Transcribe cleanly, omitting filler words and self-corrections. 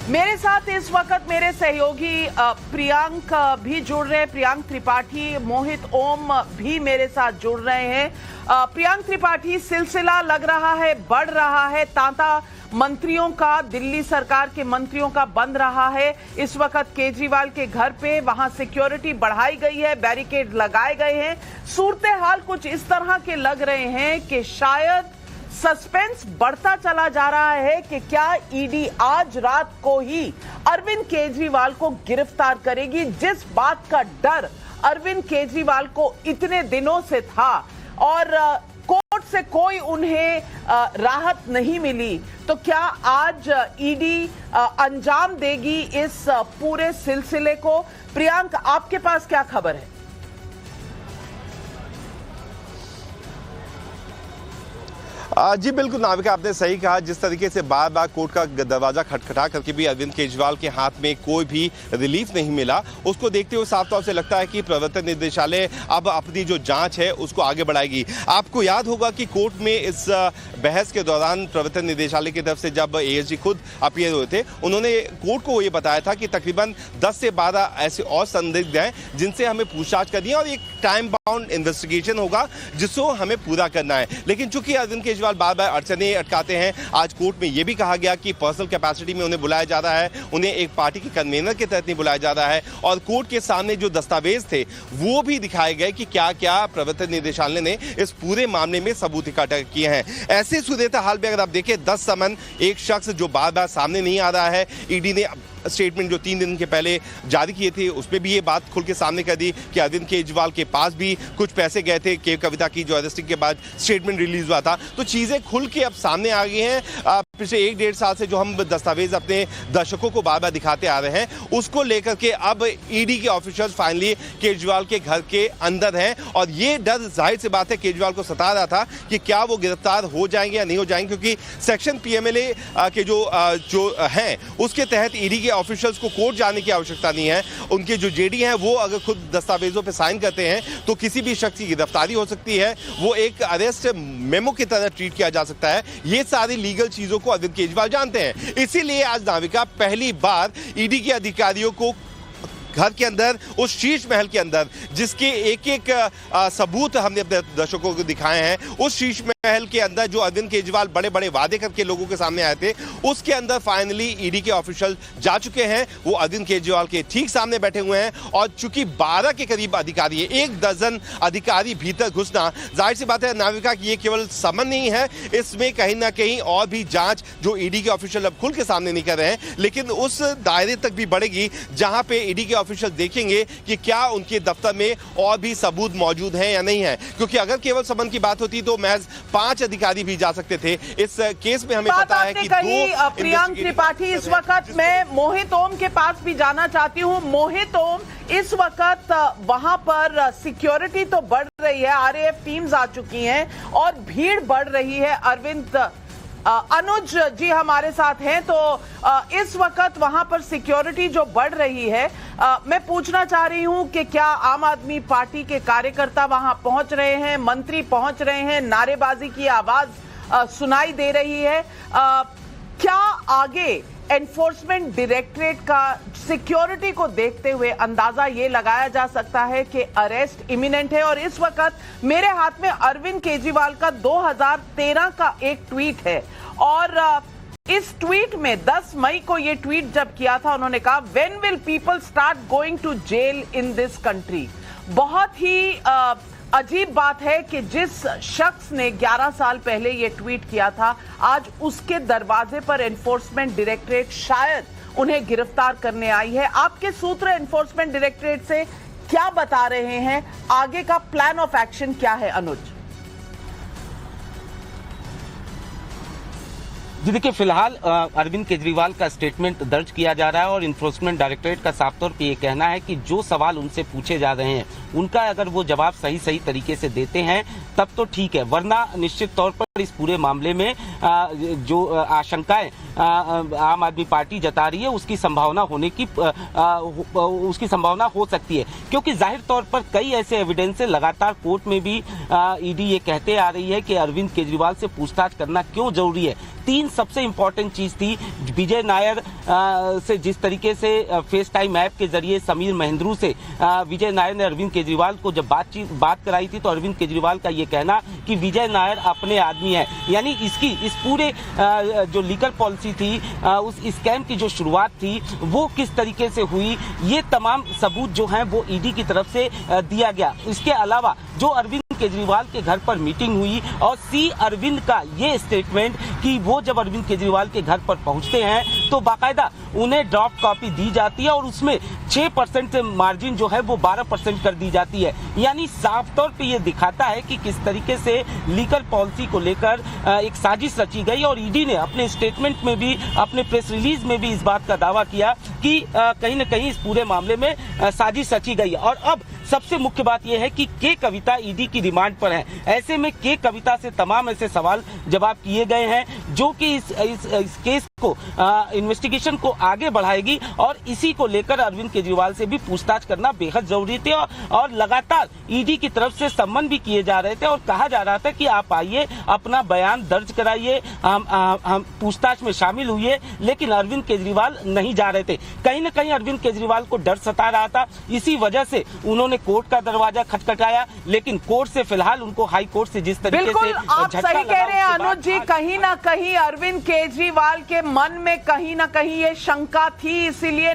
मेरे साथ इस वक्त मेरे सहयोगी प्रियांक भी जुड़ रहे हैं। प्रियांक त्रिपाठी, मोहित ओम भी मेरे साथ जुड़ रहे हैं। प्रियांक त्रिपाठी, सिलसिला लग रहा है बढ़ रहा है, तांता मंत्रियों का, दिल्ली सरकार के मंत्रियों का बंद रहा है। इस वक्त केजरीवाल के घर पे वहां सिक्योरिटी बढ़ाई गई है, बैरिकेड लगाए गए हैं। सूरत हाल कुछ इस तरह के लग रहे हैं कि शायद सस्पेंस बढ़ता चला जा रहा है कि क्या ईडी आज रात को ही अरविंद केजरीवाल को गिरफ्तार करेगी। जिस बात का डर अरविंद केजरीवाल को इतने दिनों से था और कोर्ट से कोई उन्हें राहत नहीं मिली, तो क्या आज ईडी अंजाम देगी इस पूरे सिलसिले को? प्रियांक, आपके पास क्या खबर है? जी बिल्कुल नाविका, आपने सही कहा। जिस तरीके से बार बार कोर्ट का दरवाजा खटखटा करके भी अरविंद केजरीवाल के हाथ में कोई भी रिलीफ नहीं मिला, उसको देखते हुए साफ तौर से लगता है कि प्रवर्तन निदेशालय अब अपनी जो जांच है उसको आगे बढ़ाएगी। आपको याद होगा कि कोर्ट में इस बहस के दौरान प्रवर्तन निदेशालय की तरफ से जब एएसजी खुद अपीयर हुए थे, उन्होंने कोर्ट को ये बताया था कि तकरीबन 10 से 12 ऐसे और संदिग्ध हैं जिनसे हमें पूछताछ करनी है और एक टाइम बाउंड इन्वेस्टिगेशन होगा जिसको हमें पूरा करना है। लेकिन चूंकि अरविंद केजरीवाल बार बार अड़चने अटकाते हैं, आज कोर्ट में यह भी कहा गया कि पर्सनल कैपेसिटी में उन्हें बुलाया जा रहा है, उन्हें एक पार्टी के कन्वीनर के तहत नहीं बुलाया जा रहा है। और कोर्ट के सामने जो दस्तावेज थे वो भी दिखाए गए कि क्या क्या प्रवर्तन निदेशालय ने इस पूरे मामले में सबूत इकट्ठा किए हैं। ऐसे सूरत हाल में अगर आप देखें, 10 समन एक शख्स जो बार बार सामने नहीं आ रहा है, ईडी ने स्टेटमेंट जो 3 दिन के पहले जारी किए थे उसमें भी ये बात खुल के सामने कर दी कि अरविंद केजरीवाल के पास भी कुछ पैसे गए थे के कविता की जो अरेस्टिंग के बाद स्टेटमेंट रिलीज हुआ था। तो चीजें खुल के अब सामने आ गई हैं। पिछले 1-1.5 साल से जो हम दस्तावेज अपने दर्शकों को बार बार दिखाते आ रहे हैं, उसको लेकर के अब ईडी के ऑफिसर्स फाइनली केजरीवाल के घर के अंदर हैं। और ये डर जाहिर सी बात है केजरीवाल को सता रहा था कि क्या वो गिरफ्तार हो जाएंगे या नहीं हो जाएंगे, क्योंकि सेक्शन पीएमएलए के जो हैं उसके तहत ईडी के ऑफिशियल्स को कोर्ट जाने की आवश्यकता नहीं है। उनके जो जेडी हैं वो अगर खुद दस्तावेजों पे साइन करते हैं तो किसी भी शख्स की गिरफ्तारी हो सकती है, वो एक अरेस्ट मेमो की तरह ट्रीट किया जा सकता है। ये सारी लीगल चीजों को अरविंद केजरीवाल जानते हैं। इसीलिए आज नाविका पहली बार ईडी के अधिकारियों को घर के अंदर, उस शीश महल के अंदर जिसके एक-एक सबूत हमने अपने दर्शकों को दिखाए हैं, उस शीश महल के अंदर जो अरविंद केजरीवाल बड़े बड़े वादे करके लोगों के सामने आए थे, उसके अंदर फाइनली ईडी के ऑफिशियल जा चुके हैं। वो अरविंद केजरीवाल के ठीक सामने बैठे हुए हैं और चूंकि 12 के करीब अधिकारी है, 1 दर्जन अधिकारी भीतर घुसना, जाहिर सी बात है नाविका कि ये केवल समन नहीं है, इसमें कहीं ना कहीं और भी जांच जो ईडी के ऑफिशियल अब खुल के सामने नहीं कर रहे हैं, लेकिन उस दायरे तक भी बढ़ेगी जहां पे ईडी के ऑफिशियल देखेंगे कि क्या उनके दफ्तर में और भी सबूत मौजूद हैं या नहीं है। क्योंकि अगर केवल समन की बात होती तो महज 5 अधिकारी भी जा सकते थे। इस केस में हमें पता है कि 2 प्रियांक त्रिपाठी, इस वक्त मैं मोहित ओम के पास भी जाना चाहती हूं। मोहित ओम, इस वक्त वहां पर सिक्योरिटी तो बढ़ रही है, आरएएफ टीम्स आ चुकी हैं और भीड़ बढ़ रही है। अरविंद, अनुज जी हमारे साथ हैं, तो इस वक्त वहां पर सिक्योरिटी जो बढ़ रही है, मैं पूछना चाह रही हूं कि क्या आम आदमी पार्टी के कार्यकर्ता वहां पहुंच रहे हैं, मंत्री पहुंच रहे हैं, नारेबाजी की आवाज सुनाई दे रही है? क्या आगे एनफोर्समेंट डायरेक्टरेट का सिक्योरिटी को देखते हुए अंदाजा ये लगाया जा सकता है कि अरेस्ट इमिनेंट है? और इस वक्त मेरे हाथ में अरविंद केजरीवाल का 2013 का एक ट्वीट है और इस ट्वीट में 10 मई को ये ट्वीट जब किया था, उन्होंने कहा, when will people start going to jail in this country. बहुत ही अजीब बात है कि जिस शख्स ने 11 साल पहले ये ट्वीट किया था, आज उसके दरवाजे पर एनफोर्समेंट डायरेक्टरेट शायद उन्हें गिरफ्तार करने आई है। आपके सूत्र एनफोर्समेंट डायरेक्टरेट से क्या बता रहे हैं? आगे का प्लान ऑफ एक्शन क्या है, अनुज? जी देखिए, फिलहाल अरविंद केजरीवाल का स्टेटमेंट दर्ज किया जा रहा है और इन्फोर्समेंट डायरेक्टरेट का साफ तौर पे ये कहना है कि जो सवाल उनसे पूछे जा रहे हैं उनका अगर वो जवाब सही तरीके से देते हैं तब तो ठीक है, वरना निश्चित तौर पर इस पूरे मामले में जो आशंकाएं आम आदमी पार्टी जता रही है उसकी संभावना हो सकती है, क्योंकि जाहिर तौर पर कई ऐसे एविडेंस है। लगातार कोर्ट में भी ईडी ये कहते आ रही है कि अरविंद केजरीवाल से पूछताछ करना क्यों जरूरी है। 3 सबसे इंपॉर्टेंट चीज थी। विजय नायर से जिस तरीके से फेस टाइम ऐप के जरिए समीर महेंद्रू से विजय नायर ने अरविंद केजरीवाल को जब बात कराई थी, तो अरविंद केजरीवाल का ये कहना कि विजय नायर अपने आदमी है, यानी इस पूरे जो लीगल पॉलिसी थी, उस स्कैम की जो शुरुआत थी वो किस तरीके से हुई, ये तमाम सबूत जो हैं वो ईडी की तरफ से दिया गया। इसके अलावा जो अरविंद केजरीवाल के घर पर मीटिंग हुई और सी अरविंद का ये स्टेटमेंट कि वो जब अरविंद केजरीवाल के घर पर पहुंचते हैं तो बाकायदा उन्हें ड्राफ्ट कॉपी दी जाती है और उसमें 6% से मार्जिन जो है वो 12% कर दी जाती है। यानी साफ तौर पे ये दिखाता है कि किस तरीके से लीगल पॉलिसी को लेकर एक साजिश रची गई। और ईडी ने अपने स्टेटमेंट में भी, अपने प्रेस रिलीज में भी इस बात का दावा किया कि कहीं न कहीं इस पूरे मामले में साजिश रची गई। और अब सबसे मुख्य बात यह है कि के कविता ईडी की रिमांड पर है। ऐसे में के कविता से तमाम ऐसे सवाल जवाब किए गए हैं जो कि इस केस को इन्वेस्टिगेशन को आगे बढ़ाएगी। और इसी को लेकर अरविंद केजरीवाल से भी पूछताछ करना बेहद जरूरी थे। और लगातार ईडी की तरफ से सम्मन भी किए जा रहे थे और कहा जा रहा था कि आप आइए, अपना बयान दर्ज कराइए, हम पूछताछ में शामिल हुए। लेकिन अरविंद केजरीवाल नहीं जा रहे थे। कहीं न कहीं अरविंद केजरीवाल को डर सता रहा था। इसी वजह से उन्होंने कोर्ट का दरवाजा खटखटाया, लेकिन कोर्ट से फिलहाल उनको हाई कोर्ट से जिस तरीके से आप सही कह रहे हैं अनुज जी, कहीं ना कहीं अरविंद केजरीवाल के मन में कहीं ना कहीं ये शंका थी, इसीलिए